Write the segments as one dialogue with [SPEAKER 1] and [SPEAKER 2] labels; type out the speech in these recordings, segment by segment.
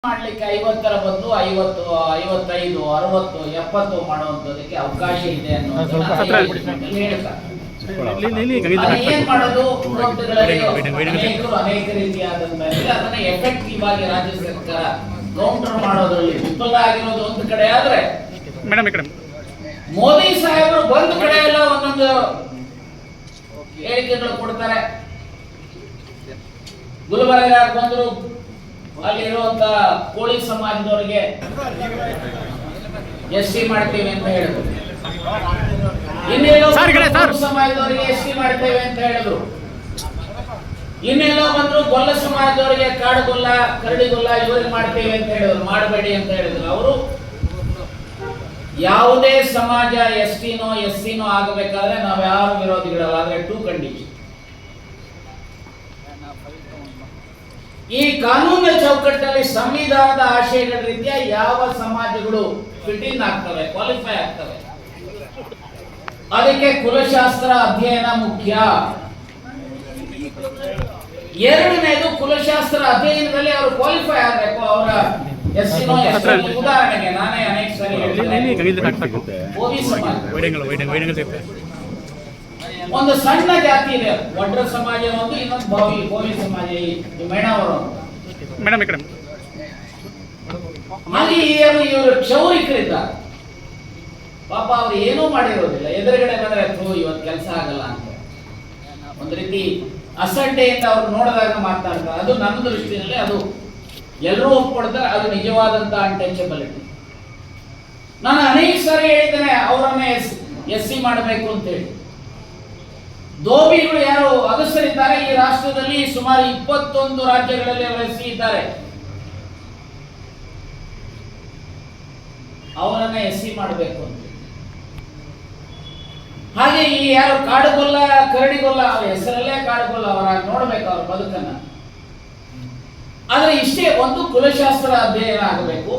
[SPEAKER 1] ಮಾಡ್ಲಿಕ್ಕೆ 50ರ ಬದಲು 50, 55, 60, 70 ಮಾಡುವಂತದಕ್ಕೆ ಅವಕಾಶ ಇದೆ ಅನ್ನೋದನ್ನ ಹೇಳ್ತಾರೆ. ಏನ್ ಮಾಡೋದು, ಅನೇಕ ರೀತಿಯಾದಂತಹ ಅದನ್ನ ಎಫೆಕ್ಟಿವ್ ಆಗಿ ರಾಜ್ಯ ಸರ್ಕಾರ ಕೌಂಟರ್ ಮಾಡೋದ್ರಲ್ಲಿ ವಿಫಲ ಆಗಿರೋದು ಒಂದು ಕಡೆ ಆದ್ರೆ, ಮೋದಿ ಸಾಹೇಬರು ಒಂದು ಕಡೆ ಎಲ್ಲ ಒಂದೊಂದು ಹೇಳಿಕೆಗಳು ಕೊಡ್ತಾರೆ. ಗುಲ್ಬರ್ಗ ಬಂದ್ರು, ಅಲ್ಲಿರುವಂತ ಕೋಳಿ ಸಮಾಜದವರಿಗೆ SC ಮಾಡ್ತೀವಿ ಅಂತ ಹೇಳಿದ್ರು. ಇನ್ನೆಲ್ಲೋ ಸಮಾಜದವರಿಗೆ SC ಮಾಡ್ತೇವೆ ಅಂತ ಹೇಳಿದ್ರು. ಇನ್ನೆಲ್ಲೋ ಬಂದ್ರು ಗೊಲ್ಲ ಸಮಾಜದವರಿಗೆ ಕಾಡುಗೊಲ್ಲ, ಕರಡಿಗೊಲ್ಲ ಇವ್ರಿಗೆ ಮಾಡ್ತೇವೆ ಅಂತ ಹೇಳಿದ್ರು. ಮಾಡಬೇಡಿ ಅಂತ ಹೇಳಿದ್ರು. ಅವರು ಯಾವುದೇ ಸಮಾಜ STನೋ SCನೋ ಆಗಬೇಕಾದ್ರೆ ನಾವು ಯಾರು ವಿರೋಧಿಗಳಲ್ಲ. ಆದ್ರೆ 2 ಕಂಡೀಷನ್. ಈ ಕಾನೂನಿನ ಚೌಕಟ್ಟಲ್ಲಿ ಸಂವಿಧಾನದ ಆಶಯಗಳ ರೀತಿಯ ಯಾವ ಸಮಾಜಗಳು ಫಿಟ್ ಇನ್ ಆಗ್ತವೆ, ಕ್ವಾಲಿಫೈ ಆಗ್ತವೆ, ಅದಕ್ಕೆ ಕುಲಶಾಸ್ತ್ರ ಅಧ್ಯಯನ ಮುಖ್ಯ. ಎರಡನೇದು, ಕುಲಶಾಸ್ತ್ರ ಅಧ್ಯಯನದಲ್ಲಿ ಅವರು ಕ್ವಾಲಿಫೈ ಆಗಬೇಕು. ಅವರ SCನೋ STನೋ, ಉದಾಹರಣೆಗೆ ನಾನೇ ಅನೇಕ ಸರಿ ಓಬಿ ಸಮಾಜ ಒಂದು ಸಣ್ಣ ಜಾತಿ ಇದೆ, ಒಡ್ರ ಸಮಾಜ ಒಂದು, ಇನ್ನೊಂದು ಬೋವಿ ಸಮಾಜ, ಈ ಮೇಣವರು ಹಾಗೆ ಇವರು ಕ್ಷೌರಿಕರಿದ್ದಾರೆ. ಪಾಪ ಅವ್ರು ಏನೂ ಮಾಡಿರೋದಿಲ್ಲ. ಎದುರುಗಡೆ ಬಂದ್ರೆ ಇವತ್ತು ಕೆಲಸ ಆಗಲ್ಲ ಅಂತ ಒಂದು ರೀತಿ ಅಸಡ್ಡೆಯಿಂದ ಅವ್ರು ನೋಡಿದಾಗ ಮಾತಾಡ್ತಾರೆ. ಅದು ನನ್ನ ದೃಷ್ಟಿಯಲ್ಲಿ ಅದು ಎಲ್ಲರೂ ಒಪ್ಕೊಡ್ತಾರೆ, ಅದು ನಿಜವಾದಂತ ಅನ್ಟಚಬಿಲಿಟಿ. ನಾನು ಅನೇಕ ಸಾರಿ ಹೇಳಿದ್ದೇನೆ ಅವರನ್ನೇ SC ಮಾಡಬೇಕು ಅಂತ ಹೇಳಿ. ಧೋಬಿಗಳು ಯಾರು ಅಗಸರಿದ್ದಾರೆ ಈ ರಾಷ್ಟ್ರದಲ್ಲಿ, ಸುಮಾರು 21 ರಾಜ್ಯಗಳಲ್ಲಿ ಅವರು SC ಇದ್ದಾರೆ. ಅವರನ್ನ SC ಮಾಡಬೇಕು ಅಂತ. ಹಾಗೆ ಈ ಯಾರು ಕಾಡುಗೊಲ್ಲ, ಕರಡಿಗೊಲ್ಲ, ಅವರ ಹೆಸರಲ್ಲೇ ಕಾಡುಗೊಲ್ಲ, ಅವರ ನೋಡ್ಬೇಕು ಅವ್ರ ಬದುಕನ್ನ. ಆದ್ರೆ ಇಷ್ಟೇ, ಒಂದು ಕುಲಶಾಸ್ತ್ರ ಅಧ್ಯಯನ ಆಗಬೇಕು.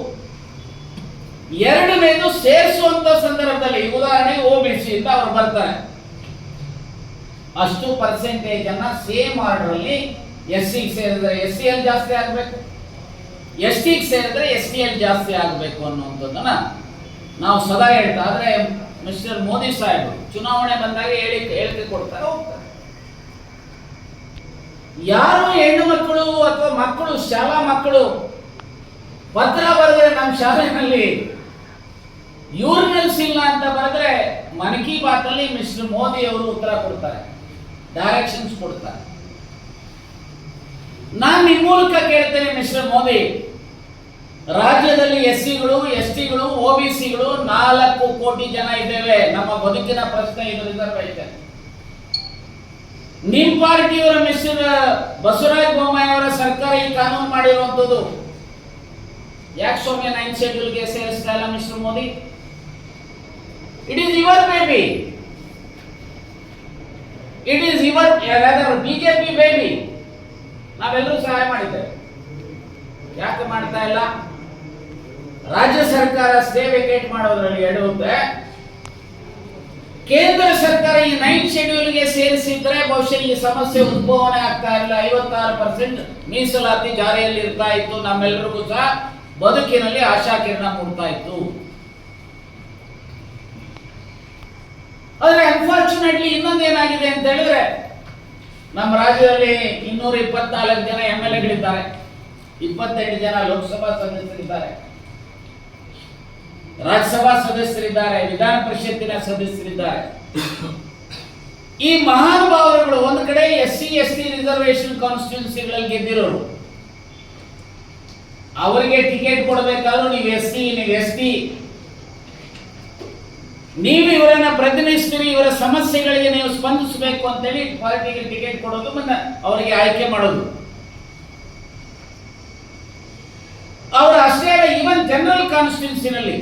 [SPEAKER 1] ಎರಡನೇದು, ಸೇರಿಸುವಂತ ಸಂದರ್ಭದಲ್ಲಿ ಉದಾಹರಣೆಗೆ OBC ಇಂದ ಅವ್ರು ಬರ್ತಾರೆ, ಅಷ್ಟು ಪರ್ಸೆಂಟೇಜ್ ಅನ್ನ ಸೇಮ್ ಆರ್ಡರ್ ಅಲ್ಲಿ SC ಸೇರಿದ್ರೆ SCL ಜಾಸ್ತಿ ಆಗಬೇಕು, ST ಸೇರಿದ್ರೆ STL ಜಾಸ್ತಿ ಆಗಬೇಕು ಅನ್ನುವಂಥದ್ದನ್ನ ನಾವು ಸದಾ ಹೇಳ್ತಾ. ಆದ್ರೆ ಮಿಸ್ಟರ್ ಮೋದಿ ಸಾಹೇಬ್ ಚುನಾವಣೆ ಬಂದಾಗ ಹೇಳಿಕೆ ಕೊಡ್ತಾರೆ, ಹೋಗ್ತಾರೆ. ಯಾರು ಹೆಣ್ಣು ಮಕ್ಕಳು ಅಥವಾ ಮಕ್ಕಳು, ಶಾಲಾ ಮಕ್ಕಳು ಪತ್ರ ಬರೆದ್ರೆ ನಮ್ಮ ಶಾಲೆಯಲ್ಲಿ ಯೂರಿನಲ್ಸ್ ಇಲ್ಲ ಅಂತ ಬರೆದ್ರೆ ಮನ್ ಕಿ ಬಾತ್ ಅಲ್ಲಿ ಮಿಸ್ಟರ್ ಮೋದಿ ಅವರು ಉತ್ತರ ಕೊಡ್ತಾರೆ, ಡೈರೆಕ್ಷನ್ಸ್ ಕೊಡ್ತಾರೆ. ನಾನು ನಿಮ್ಮ ಮೂಲಕ ಕೇಳ್ತೇನೆ ಮಿಸ್ಟರ್ ಮೋದಿ, ರಾಜ್ಯದಲ್ಲಿ SCಗಳು, STಗಳು, OBCಗಳು 4 ಕೋಟಿ ಜನ ಇದ್ದೇವೆ. ನಮ್ಮ ಬದುಕಿನ ಪ್ರಶ್ನೆ ಇದು ರಿಸರ್ವೇಶನ್. ನಿಮ್ ಪಾರ್ಟಿಯವರ ಮಿಸ್ಟರ್ ಬಸವರಾಜ ಬೊಮ್ಮಾಯಿ ಅವರ ಸರ್ಕಾರ ಈ ಕಾನೂನು ಮಾಡಿರುವಂತದ್ದು. ಯಾಕೆ ಸೌಮ್ಯ 9th ಶೆಡ್ಯೂಲ್ಗೆ ಸೇರಿಸ್ತಾ ಇಲ್ಲ mister Modi? It is your baby, it is your BJP baby. ನಾವೆಲ್ಲರೂ ಸಹಾಯ ಮಾಡಿದ್ದೇವೆ. ಯಾಕೆ ಮಾಡ್ತಾ ಇಲ್ಲ? ರಾಜ್ಯ ಸರ್ಕಾರ ಸ್ಟೇ ವೇಕೇಟ್ ಮಾಡೋದ್ರಲ್ಲಿ ಎಡುತ್ತೆ. ಕೇಂದ್ರ ಸರ್ಕಾರ ಈ 9th ಶೆಡ್ಯೂಲ್ಗೆ ಸೇರಿಸಿದ್ರೆ ಬಹುಶಃ ಈ ಸಮಸ್ಯೆ ಉದ್ಭವನೆ ಆಗ್ತಾ ಇಲ್ಲ. 56% ಮೀಸಲಾತಿ ಜಾರಿಯಲ್ಲಿ ಇರ್ತಾ ಇತ್ತು. ನಮ್ಮೆಲ್ಲರಿಗೂ ಸಹ ಬದುಕಿನಲ್ಲಿ ಆಶಾಕಿರಣ ಮೂಡ್ತಾ ಇತ್ತು. ಆದ್ರೆ ಅನ್ಫಾರ್ಚುನೇಟ್ಲಿ ಇನ್ನೊಂದೇನಾಗಿದೆ ಅಂತ ಹೇಳಿದ್ರೆ, ನಮ್ಮ ರಾಜ್ಯದಲ್ಲಿ 224 ಜನ MLAಗಳಿದ್ದಾರೆ, 28 ಜನ ಲೋಕಸಭಾ ಸದಸ್ಯರಿದ್ದಾರೆ, ರಾಜ್ಯಸಭಾ ಸದಸ್ಯರಿದ್ದಾರೆ, ವಿಧಾನ ಪರಿಷತ್ತಿನ ಸದಸ್ಯರಿದ್ದಾರೆ. ಈ ಮಹಾನುಭಾವರುಗಳು ಒಂದು ಕಡೆ SC ST ರಿಸರ್ವೇಶನ್ ಕಾನ್ಸ್ಟಿಟ್ಯೂನ್ಸಿಗಳಲ್ಲಿ ಗೆದ್ದಿರೋರು, ಅವರಿಗೆ ಟಿಕೆಟ್ ಕೊಡಬೇಕಾದ್ರೂ ನೀವು SC, ನೀವು ST, ನೀವು ಇವರನ್ನ ಪ್ರತಿನಿಧಿಸ್ತೀರಿ, ಇವರ ಸಮಸ್ಯೆಗಳಿಗೆ ನೀವು ಸ್ಪಂದಿಸಬೇಕು ಅಂತೇಳಿ ಪಾರ್ಟಿಗೆ ಟಿಕೆಟ್ ಕೊಡೋದು, ಮತ್ತೆ ಅವರಿಗೆ ಆಯ್ಕೆ ಮಾಡೋದು. ಅವರು ಅಷ್ಟೇ ಅಲ್ಲ, ಈವನ್ ಜನರಲ್ ಕಾನ್ಸ್ಟಿಟ್ಯೂನ್ಸಿನಲ್ಲಿ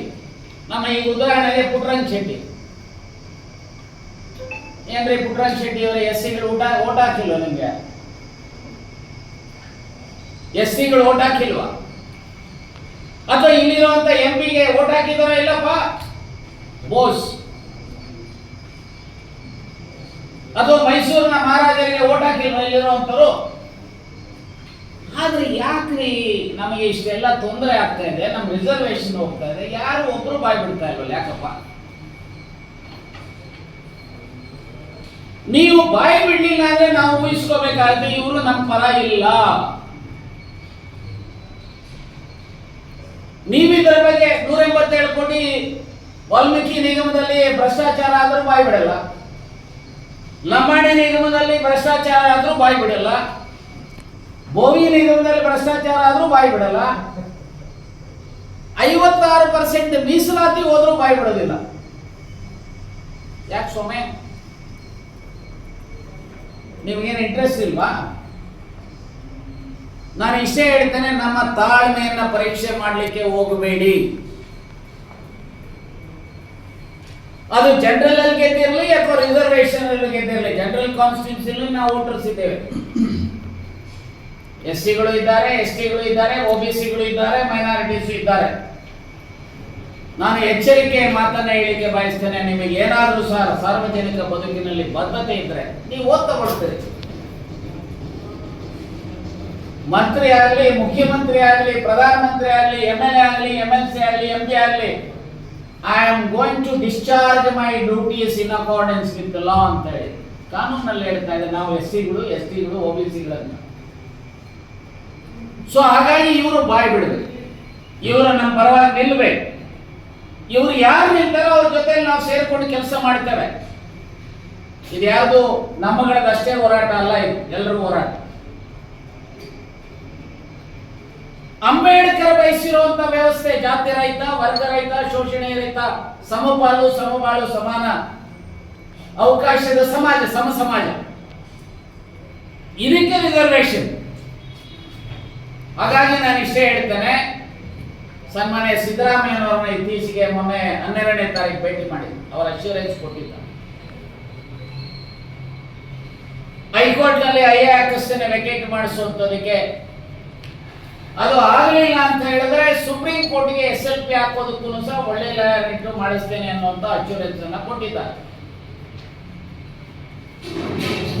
[SPEAKER 1] ನಮ್ಮ ಈಗ ಉದಾಹರಣೆಗೆ ಪುಟ್ಟರಂಗ ಶೆಟ್ಟಿ, ಏನ್ರಿ ಪುಟ್ಟರಂಗ ಶೆಟ್ಟಿ ಅವರ SCಗಳು ಓಟ್ ಹಾಕಿಲ್ವಾ? ನಿಮ್ಗೆ SCಗಳು ಓಟ್ ಹಾಕಿಲ್ವಾ? ಅಥವಾ ಇಲ್ಲಿರುವಂತ MP ಗೆ ಓಟ್ ಹಾಕಿದಾರ? ಇಲ್ಲಪ್ಪ. ಬೋಸ್ ಅಥವಾ ಮೈಸೂರಿನ ಮಹಾರಾಜರಿಗೆ ಓಟ್ ಹಾಕಿಲ್ವಾ ಇಲ್ಲಿರುವಂತರು? ಆದ್ರೆ ಯಾಕ್ರಿ ನಮಗೆ ಇಷ್ಟೆಲ್ಲ ತೊಂದರೆ ಆಗ್ತಾ ಇದೆ, ನಮ್ಮ ರಿಸರ್ವೇಶನ್ ಹೋಗ್ತಾ ಇದೆ, ಯಾರು ಒಬ್ರು ಬಾಯ್ ಬಿಡ್ತಾ ಇಲ್ವಲ್ಲ, ಯಾಕಪ್ಪ? ನೀವು ಬಾಯಿ ಬಿಡ್ಲಿಲ್ಲ ಅಂದ್ರೆ ನಾವು ಊಹಿಸ್ಕೋಬೇಕಾದ್ರೆ ಇವರು ನಮ್ಮ ಪರ ಇಲ್ಲ. ನೀವು ಇದರ ಬಗ್ಗೆ 187 ಕೋಟಿ ವಾಲ್ಮೀಕಿ ನಿಗಮದಲ್ಲಿ ಭ್ರಷ್ಟಾಚಾರ ಆದ್ರೂ ಬಾಯಿ ಬಿಡಲ್ಲ, ಲಂಬಾಣಿ ನಿಗಮದಲ್ಲಿ ಭ್ರಷ್ಟಾಚಾರ ಆದ್ರೂ ಬಾಯಿ ಬಿಡಲ್ಲ, ಬೋವಿ ನಿಗಮದಲ್ಲಿ ಭ್ರಷ್ಟಾಚಾರ ಆದ್ರೂ ಬಾಯಿ ಬಿಡಲ್ಲ, 56% ಮೀಸಲಾತಿ ಹೋದ್ರೂ ಬಾಯಿ ಬಿಡೋದಿಲ್ಲ. ಯಾಕೆ ಸ್ವಾಮಿ? ನಿಮ್ಗೇನು ಇಂಟ್ರೆಸ್ಟ್ ಇಲ್ವಾ? ನಾನು ಇಷ್ಟೇ ಹೇಳ್ತೇನೆ, ನಮ್ಮ ತಾಳ್ಮೆಯನ್ನ ಪರೀಕ್ಷೆ ಮಾಡಲಿಕ್ಕೆ ಹೋಗಬೇಡಿ. ಅದು ಜನರಲ್ ಅಲ್ಲಿ ಗೆದ್ದಿರಲಿ ಅಥವಾ ರಿಸರ್ವೇಶನ್ ಅಲ್ಲಿ ಗೆದ್ದಿರಲಿ, ಜನರಲ್ ಕಾನ್ಸ್ಟಿಟ್ಯೂನ್ಸಿ ನಾವು ವೋಟರ್ಸ್ ಇದ್ದೇವೆ. ಎಸ್ಸಿಗಳು ಇದ್ದಾರೆ, ಎಸ್ಟಿಗಳು ಇದ್ದಾರೆ, ಒಬಿಸಿಗಳು ಇದ್ದಾರೆ, ಮೈನಾರಿಟೀಸ್ ಇದ್ದಾರೆ. ನಾನು ಎಚ್ಚರಿಕೆ ಮಾತನ್ನ ಹೇಳಿಕೆ ಬಯಸ್ತೇನೆ, ನಿಮಗೆ ಏನಾದರೂ ಸಾರ್ವಜನಿಕ ಬದುಕಿನಲ್ಲಿ ಬದ್ಧತೆ ಇದ್ರೆ ನೀವು ಓದ್ ತಗೊಳ್ತೀರಿ. ಮಂತ್ರಿ ಆಗಲಿ, ಮುಖ್ಯಮಂತ್ರಿ ಆಗಲಿ, ಪ್ರಧಾನಮಂತ್ರಿ ಆಗಲಿ, MLA ಆಗಲಿ, MLC ಆಗಲಿ, MP ಆಗಲಿ, I am going to discharge my duties in accordance with the law ಅಂತ ಹೇಳಿ ಕಾನೂನಲ್ಲಿ ಹೇಳ್ತಾ ಇದೆ. ನಾವು ಎಸ್ಸಿಗಳು, ಎಸ್ಟಿಗಳು, ಒಬಿಸಿಗಳನ್ನ. ಸೊ ಹಾಗಾಗಿ ಇವರು ಬಾಯ್ ಬಿಡಬೇಕು, ಇವರು ನಮ್ಮ ಪರವಾಗಿ ನಿಲ್ಲಬೇಕು. ಇವರು ಯಾರು ನಿಲ್ತಾರೋ ಅವ್ರ ಜೊತೆ ನಾವು ಸೇರ್ಕೊಂಡು ಕೆಲಸ ಮಾಡ್ತೇವೆ. ಇದು ಯಾವುದು ನಮ್ಮಗಳದಷ್ಟೇ ಹೋರಾಟ ಅಲ್ಲ, ಇದು ಎಲ್ಲರೂ ಹೋರಾಟ. ಅಂಬೇಡ್ಕರ್ ಬಯಸಿರುವಂತ ವ್ಯವಸ್ಥೆ ಜಾತಿ ರಹಿತ, ವರ್ಗ ರಹಿತ, ಶೋಷಣೆ ರಹಿತ, ಸಮಪಾಲು, ಸಮಬಾಳು, ಸಮಾನ ಅವಕಾಶದ ಸಮಾಜ, ಸಮ ಸಮಾಜ. ಇದಕ್ಕೆ ರಿಸರ್ವೇಶನ್. ಹಾಗಾಗಿ ನಾನು ಇಷ್ಟೇ ಹೇಳ್ತೇನೆ, ಸನ್ಮಾನ್ಯ ಸಿದ್ದರಾಮಯ್ಯನವರನ್ನ ಇತ್ತೀಚೆಗೆ ಮೊನ್ನೆ 12ನೇ ತಾರೀಕು ಭೇಟಿ ಮಾಡಿದ್ರು. ಅವರ ಅಶ್ಯೂರೆನ್ಸ್ ಕೊಟ್ಟಿದ್ದ. ಹೈಕೋರ್ಟ್ ನಲ್ಲಿ IAS ವೆಕೇಟ್ ಮಾಡಿಸುವಂತದಕ್ಕೆ ಅದು ಆಗಲಿಲ್ಲ ಅಂತ ಹೇಳಿದ್ರೆ ಸುಪ್ರೀಂ ಕೋರ್ಟ್ಗೆ SLP ಹಾಕೋದಕ್ಕೂ ಸಹ ಒಳ್ಳೆ ಲಾಯರ್ ಇಟ್ಟು ಮಾಡಿಸ್ತೇನೆ ಅನ್ನುವಂತ ಅಶ್ಯೂರೆನ್ಸ್ ಅನ್ನ ಕೊಟ್ಟಿದ್ದಾರೆ.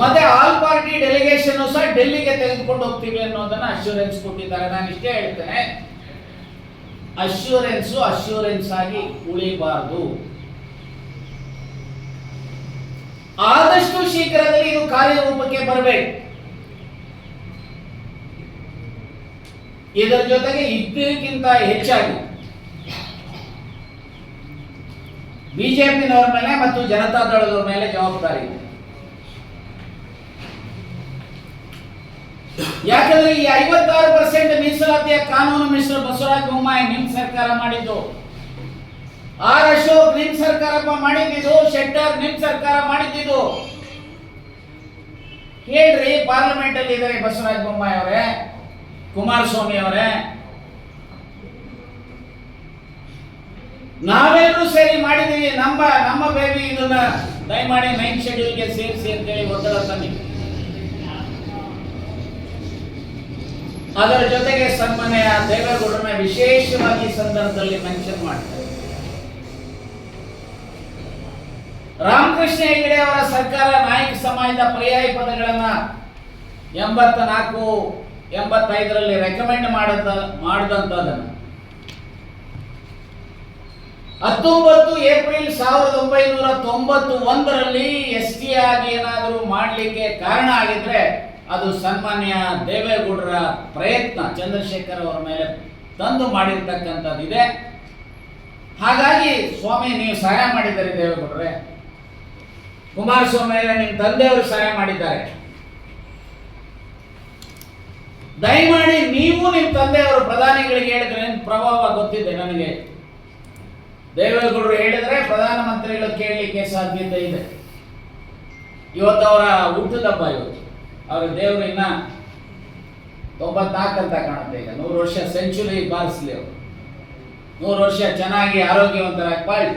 [SPEAKER 1] ಮತ್ತೆ ಆಲ್ ಪಾರ್ಟಿ ಡೆಲಿಗೇಷನ್ ಸಹ ಡೆಲ್ಲಿಗೆ ತೆಗೆದುಕೊಂಡು ಹೋಗ್ತೀವಿ ಅನ್ನೋದನ್ನ ಅಶ್ಯೂರೆನ್ಸ್ ಕೊಟ್ಟಿದ್ದಾರೆ. ನಾನು ಇಷ್ಟೇ ಹೇಳ್ತೇನೆ, ಅಶ್ಯೂರೆನ್ಸ್ ಆಗಿ ಉಳಿಬಾರದು. ಆದಷ್ಟು ಶೀಘ್ರದಲ್ಲಿ ಇದು ಕಾರ್ಯರೂಪಕ್ಕೆ ಬರಬೇಕು. ಇದರ ಜೊತೆಗೆ ಇದಕ್ಕಿಂತ ಹೆಚ್ಚಾಗಿ ಬಿಜೆಪಿನವರ ಮೇಲೆ ಮತ್ತು ಜನತಾ ದಳದವರ ಮೇಲೆ ಜವಾಬ್ದಾರಿ ಇದೆ. ಯಾಕಂದ್ರೆ ಈ 56% ಮೀಸಲಾತಿಯ ಕಾನೂನು ಮಿನಿಸ್ಟರ್ ಬಸವರಾಜ ಬೊಮ್ಮಾಯಿ ನಿಮ್ ಸರ್ಕಾರ ಮಾಡಿದ್ದು, ಆರ್ ಅಶೋಕ್ ನಿಮ್ ಸರ್ಕಾರ ಮಾಡಿದ್ದು, ಶೆಟ್ಟರ್ ನಿಮ್ ಸರ್ಕಾರ ಮಾಡಿದ್ದು. ಹೇಳ್ರಿ, ಪಾರ್ಲಿಮೆಂಟ್ ಅಲ್ಲಿ ಇದ್ದಾರೆ ಬಸವರಾಜ ಬೊಮ್ಮಾಯಿ ಅವರೇ, ಕುಮಾರಸ್ವಾಮಿ ಅವರೇ, ನಾವೆಲ್ಲರೂ ಸೇರಿ ಮಾಡಿದೀವಿ. ನಮ್ಮ ಬೇಬಿ ಇದನ್ನ ದಯಮಾಡಿ 9th ಶೆಡ್ಯೂಲ್ಗೆ ಸೇರಿಸಿ ಅಂತೇಳಿ ಒತ್ತಡ ತನ್ನಿ. ಅದರ ಜೊತೆಗೆ ಸನ್ಮಾನ್ಯ ದೇವೇಗೌಡರನ್ನ ವಿಶೇಷವಾಗಿ ಈ ಸಂದರ್ಭದಲ್ಲಿ ಮೆನ್ಷನ್ ಮಾಡ್ತಾರೆ. ರಾಮಕೃಷ್ಣ ಹೆಗಡೆ ಅವರ ಸರ್ಕಾರ ನಾಯಕ ಸಮಾಜದ ಪರ್ಯಾಯ ಪದಗಳನ್ನ 84, 85ರಲ್ಲಿ ರೆಕಮೆಂಡ್ ಮಾಡಿದಂತದನ್ನ 19 ಏಪ್ರಿಲ್ 1991ರಲ್ಲಿ ST ಆಗಿ ಏನಾದರೂ ಮಾಡಲಿಕ್ಕೆ ಕಾರಣ ಆಗಿದ್ರೆ ಅದು ಸನ್ಮಾನ್ಯ ದೇವೇಗೌಡರ ಪ್ರಯತ್ನ, ಚಂದ್ರಶೇಖರ್ ಅವರ ಮೇಲೆ ತಂದು ಮಾಡಿರ್ತಕ್ಕಂಥದ್ದಿದೆ. ಹಾಗಾಗಿ ಸ್ವಾಮಿ ನೀವು ಸಹಾಯ ಮಾಡಿದ್ದಾರೆ ದೇವೇಗೌಡರೇ, ಕುಮಾರಸ್ವಾಮಿ ನಿಮ್ಮ ತಂದೆಯವರು ಸಹಾಯ ಮಾಡಿದ್ದಾರೆ. ದಯಮಾಡಿ ನೀವು ನಿಮ್ಮ ತಂದೆಯವರು ಪ್ರಧಾನಿಗಳಿಗೆ ಹೇಳಿದ್ರೆ ಪ್ರಭಾವ ಗೊತ್ತಿದೆ ನನಗೆ. ದೇವೇಗೌಡರು ಹೇಳಿದ್ರೆ ಪ್ರಧಾನಮಂತ್ರಿಗಳು ಕೇಳಲಿಕ್ಕೆ ಸಾಧ್ಯತೆ ಇದೆ. ಇವತ್ತು ಅವರ ಹುಟ್ಟದ ಹಬ್ಬ, ಇವತ್ತು ಅವರ ದೇವರು ಇನ್ನ 94 ಅಂತ ಕಾಣುತ್ತೆ. ಈಗ 100 ವರ್ಷ ಸೆಂಚುರಿ ಬಾರಿಸಲಿ, ಅವರು 100 ವರ್ಷ ಚೆನ್ನಾಗಿ ಆರೋಗ್ಯವಂತರಾಗಿ ಬಾಳಿ.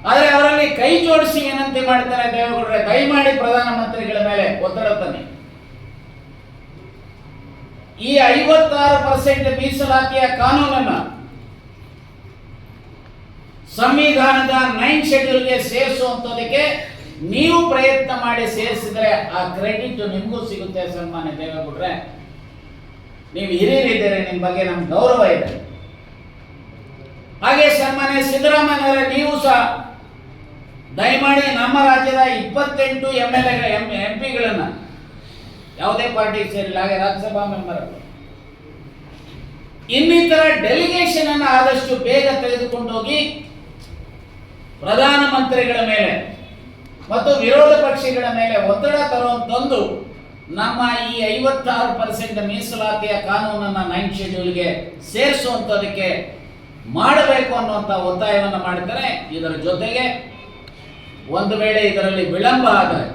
[SPEAKER 1] ಆದ್ರೆ ಅವರಲ್ಲಿ ಕೈ ಜೋಡಿಸಿ ವಿನಂತಿ ಮಾಡ್ತಾರೆ ದೇವೇಗೌಡರೇ, ದಯಮಾಡಿ ಪ್ರಧಾನಮಂತ್ರಿಗಳ ಮೇಲೆ ಒತ್ತಡ ತನ್ನಿ. ಈ 56% ಮೀಸಲಾತಿಯ ಕಾನೂನನ್ನ ಸಂವಿಧಾನದ 9th ಶೆಡ್ಯೂಲ್ಗೆ ಸೇರಿಸುವಂತದಕ್ಕೆ ನೀವು ಪ್ರಯತ್ನ ಮಾಡಿ ಸೇರಿಸಿದ್ರೆ ಆ ಕ್ರೆಡಿಟ್ ನಿಮಗೂ ಸಿಗುತ್ತೆ. ಸನ್ಮಾನ್ಯ ದೇವೇಗೌಡ್ರೆ, ನೀವು ಹಿರಿಯರಿದ್ದೀರಿ, ನಿಮ್ಮ ಬಗ್ಗೆ ನಮ್ಗೆ ಗೌರವ ಇದೆ. ಹಾಗೆ ಸನ್ಮಾನ್ಯ ಸಿದ್ದರಾಮಯ್ಯನವರೇ, ನೀವು ಸಹ ದಯಮಾಡಿ ನಮ್ಮ ರಾಜ್ಯದ 28 MP ಗಳನ್ನ ಯಾವುದೇ ಪಾರ್ಟಿಗೆ ಸೇರಿಲ್ಲ, ಹಾಗೆ ರಾಜ್ಯಸಭಾ ಮೆಂಬರ್ ಇನ್ನಿತರ ಡೆಲಿಗೇಷನ್ ಅನ್ನು ಆದಷ್ಟು ಬೇಗ ತೆಗೆದುಕೊಂಡು ಹೋಗಿ ಪ್ರಧಾನಮಂತ್ರಿಗಳ ಮೇಲೆ ಮತ್ತು ವಿರೋಧ ಪಕ್ಷಗಳ ಮೇಲೆ ಒತ್ತಡ ತರುವಂತಂದು ನಮ್ಮ ಈ 56% ಮೀಸಲಾತಿಯ ಕಾನೂನನ್ನ 9th ಶೆಡ್ಯೂಲ್ಗೆ ಸೇರಿಸುವಂತದಕ್ಕೆ ಮಾಡಬೇಕು ಅನ್ನುವಂಥ ಒತ್ತಾಯವನ್ನು ಮಾಡ್ತಾರೆ. ಇದರ ಜೊತೆಗೆ ಒಂದು ವೇಳೆ ಇದರಲ್ಲಿ ವಿಳಂಬ ಆದರೆ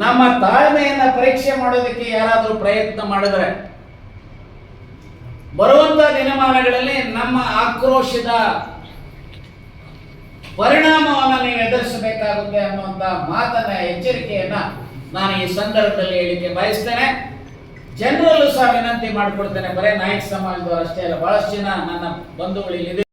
[SPEAKER 1] ನಮ್ಮ ತಾಳ್ಮೆಯನ್ನ ಪರೀಕ್ಷೆ ಮಾಡೋದಕ್ಕೆ ಯಾರಾದರೂ ಪ್ರಯತ್ನ ಮಾಡಿದರೆ ಬರುವಂತ ದಿನಮಾನಗಳಲ್ಲಿ ನಮ್ಮ ಆಕ್ರೋಶದ ಪರಿಣಾಮವನ್ನು ನೀವು ಎದುರಿಸಬೇಕಾಗುತ್ತೆ ಅನ್ನುವಂತ ಮಾತನ್ನ, ಎಚ್ಚರಿಕೆಯನ್ನ ನಾನು ಈ ಸಂದರ್ಭದಲ್ಲಿ ಹೇಳಿಕೆ ಬಯಸ್ತೇನೆ. ಜನರಲ್ಲೂ ಸಹ ವಿನಂತಿ ಮಾಡಿಕೊಡ್ತೇನೆ. ಬರೇ ನಾಯಕ ಸಮಾಜದವರು ಅಷ್ಟೇ ಅಲ್ಲ, ಬಹಳಷ್ಟು ಜನ ನನ್ನ ಬಂಧುಗಳು ಇಲ್ಲಿ